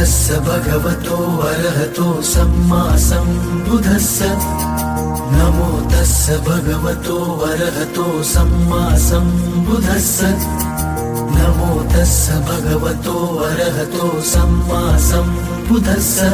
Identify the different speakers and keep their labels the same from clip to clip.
Speaker 1: तस्य भगवतो अरहतो सम्मा सम्बुद्धस्य नमो तस्य भगवतो अरहतो सम्मा सम्बुद्धस्य नमो तस्य भगवतो अरहतो सम्मा सम्बुद्धस्य।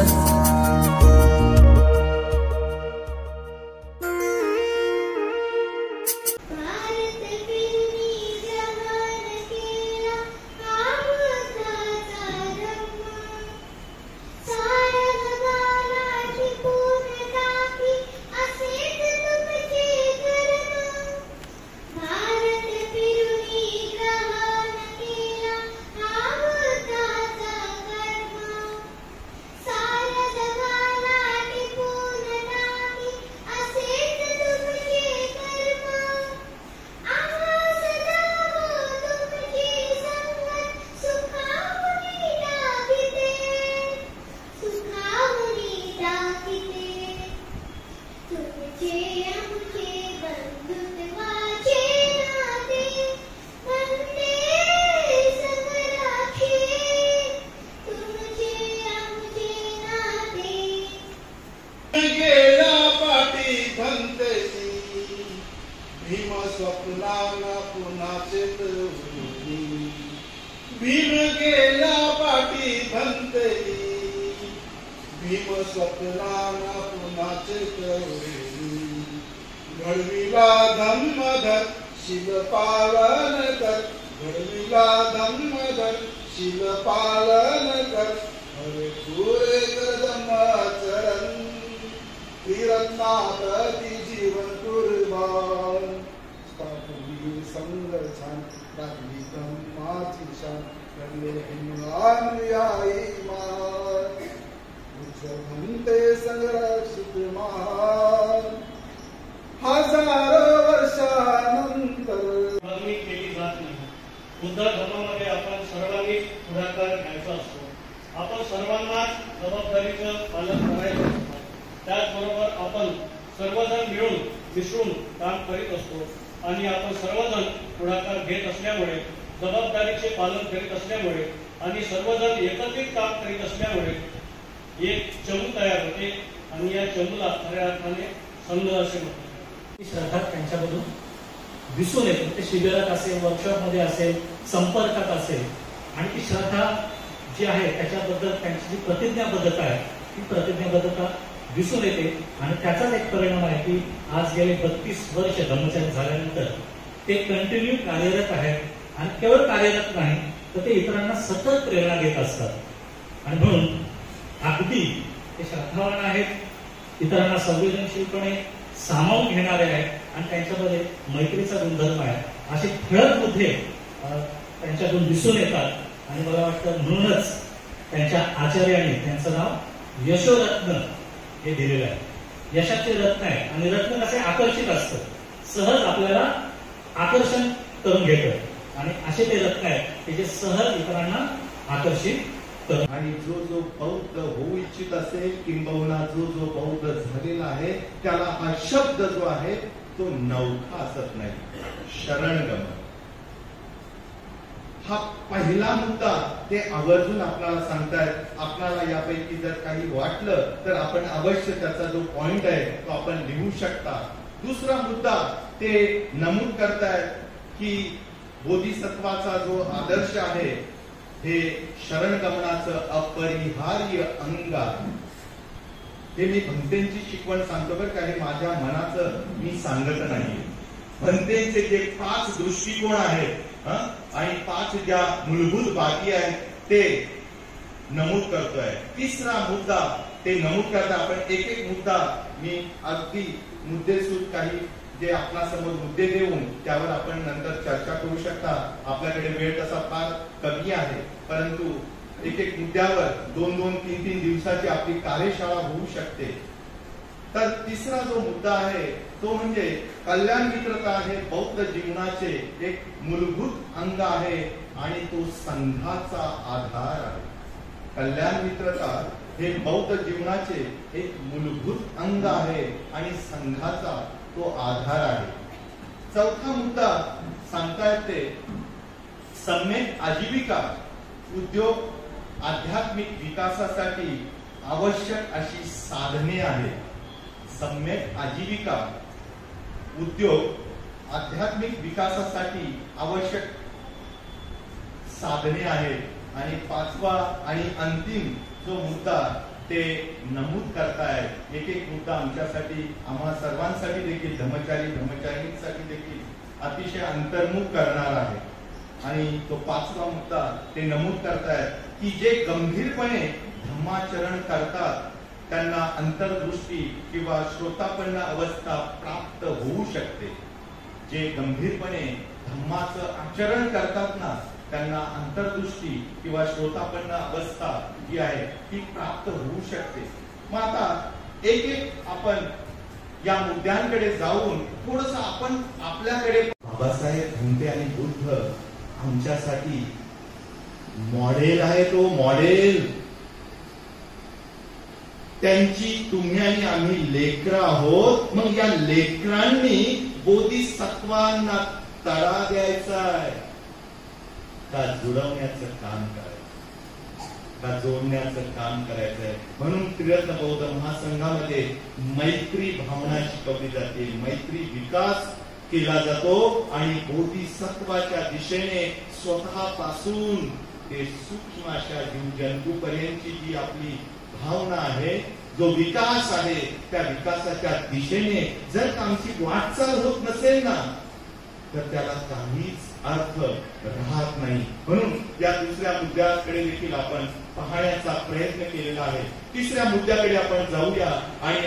Speaker 2: भीम गेला पाठी धंतेरी भीम स्वप्नाना पुन्हाचे कवरेरी घडविला धम्मधर शिव पालन कर घडविला धम्मधर शिव पालन कर हरे पुरे कर धम्माचरण तीरत्नापती जीवन कुर्बान स्थापली संघर्षान राखली धम्माची शान करले हिमवान याई मान उच्च म्हणते संरक्षित महान हजारो वर्षानंतर
Speaker 3: मागणी केली जात नाही। बुद्ध धर्मामध्ये आपण सर्वांनी पुढाकार घ्यायचा असतो। आपण सर्वांना जबाबदारीचं पालन करायचं असतं। त्याचबरोबर आपण सर्वजण मिळून मिसळून काम करीत असतो आणि आपण सर्वजण पुढाकार घेत असल्यामुळे जबाबदारीचे पालन करीत असल्यामुळे आणि सर्वजण एकत्रित काम करीत असल्यामुळे एक चमू तयार होते आणि या चमूला खऱ्या अर्थाने संघ असे म्हणतात।
Speaker 4: ही श्रद्धा त्यांच्यामधून दिसून येते। ते शिबिरात असेल, वर्कशॉपमध्ये असेल, संपर्कात असेल आणि ती श्रद्धा जी आहे त्याच्याबद्दल त्यांची जी प्रतिज्ञाबद्धता आहे ती प्रतिज्ञाबद्धता दिसून येते आणि त्याचाच एक परिणाम आहे की आज गेले 32 वर्ष धम्मचक्र झाल्यानंतर ते कंटिन्यू कार्यरत आहेत आणि केवळ कार्यरत नाही तर ते इतरांना सतत प्रेरणा देत असतात आणि म्हणून अगदी ते श्रद्धावान आहेत, इतरांना संवेदनशीलपणे सामावून घेणारे आहेत आणि त्यांच्यामध्ये मैत्रीचा गुणधर्म आहे। असे ठळक मुद्दे त्यांच्यातून दिसून येतात आणि मला वाटतं म्हणूनच त्यांच्या आचार्यांनी त्यांचं नाव यशोरत्न हे दिलेलं आहे। यशाचे रत्न आहे आणि रत्न कसे आकर्षित असतं, सहज आपल्याला आकर्षण करून घेतं आणि असे ते रत्न आहेत की जे सहज इतरांना आकर्षित करतात।
Speaker 5: आणि जो बौद्ध होऊ इच्छित असेल किंबहुना जो बौद्ध झालेला आहे त्याला हा शब्द जो आहे तो नवखा असत नाही, शरणगमन हा पहिला मुद्दा ते आवर्जून आपल्याला सांगतायत। आपल्याला यापैकी जर काही वाटलं तर आपण अवश्य त्याचा जो पॉइंट आहे तो आपण लिहू शकता। दुसरा मुद्दा ते नमूद करतायत की बोधिसत्वाचा जो आदर्श आहे हे शरणगमनाचं अपरिहार्य अंग आहे। हे मी भंतेंची शिकवण सांगतो बरं का, हे माझ्या मनाचं मी सांगत नाही। भंतेंचे जे 5 दृष्टिकोन आहेत आणि 5 ज्या मूलभूत बाबी आहेत ते नमूद करतोय। तिसरा मुद्दा ते नमूद करता आपण एक एक मुद्दा मी अगदी मुद्देसूद काही जे आपणासमोर मुद्दे देऊन त्यावर आपण नंतर चर्चा करू शकता। आपल्याकडे वेळ तसा फार कमी आहे परंतु एक एक मुद्द्यावर 2-2, 3-3 दिवसाची आपली कार्यशाळा होऊ शकते। तर तिसरा जो मुद्दा आहे तो म्हणजे कल्याण मित्रता हे बौद्ध जीवनाचे एक मूलभूत अंग आहे आणि तो संघाचा आधार आहे। कल्याण मित्रता हे बौद्ध जीवनाचे एक मूलभूत अंग आहे आणि संघाचा तो आधार आहे। चौथा मुद्दा सांगता येते सम्यक आजीविका, उद्योग आध्यात्मिक विकासासाठी आवश्यक अशी साधने आहेत. सम्यक आजीविका, उद्योग आध्यात्मिक विकासासाठी आवश्यक साधने आहेत. आणि पाचवा आणि अंतिम जो मुद्दा ते नमूद करतायत, एक एक मुद्दा आमच्यासाठी, आम्हा सर्वांसाठी देखील, ब्रह्मचारींसाठी देखील अतिशय अंतर्मुख करणार आहे. आणि तो पाचवा मुद्दा ते नमूद करतायत की जे गंभीरपणे धम्माचरण करतात त्यांना अंतर्दृष्टी किंवा श्रोतापन्न अवस्था प्राप्त होऊ शकते. जे गंभीरपणे धम्माचं आचरण करतात ना, त्यांना अंतर्दृष्टी किंवा श्रोतापन्न अवस्था जी आहे ती प्राप्त होऊ शकते. मग आता एक एक आपण या मुद्द्यांकडे जाऊन थोडस आपण आपल्याकडे, बाबासाहेब भुमटे आणि बुद्ध आमच्यासाठी मॉडेल आहे. तो मॉडेल, त्यांची तुम्ही आणि आम्ही लेकरं आहोत. मग या लेकरांनी बोधिसत्वांना तडा द्यायचा आहे का जुळवण्याचं काम करायचं, का जोडण्याचं काम करायचंय. म्हणून त्रिरत्न बौद्ध महासंघामध्ये मैत्री भावना शिकवली जाते, मैत्री विकास केला जातो आणि बोधिसत्वाच्या दिशेने स्वतःपासून ते सूक्ष्म अशा जीवजंतूपर्यंतची जी आपली भावना आहे, जो विकास आहे, त्या विकासाच्या दिशेने जर का आमची वाटचाल होत नसेल ना, तर त्याला काहीच अर्थ राहत नाही. म्हणून या दुसऱ्या मुद्द्याकडे देखील आपण पाहण्याचा प्रयत्न केलेला आहे. तिसऱ्या मुद्द्याकडे आपण जाऊया आणि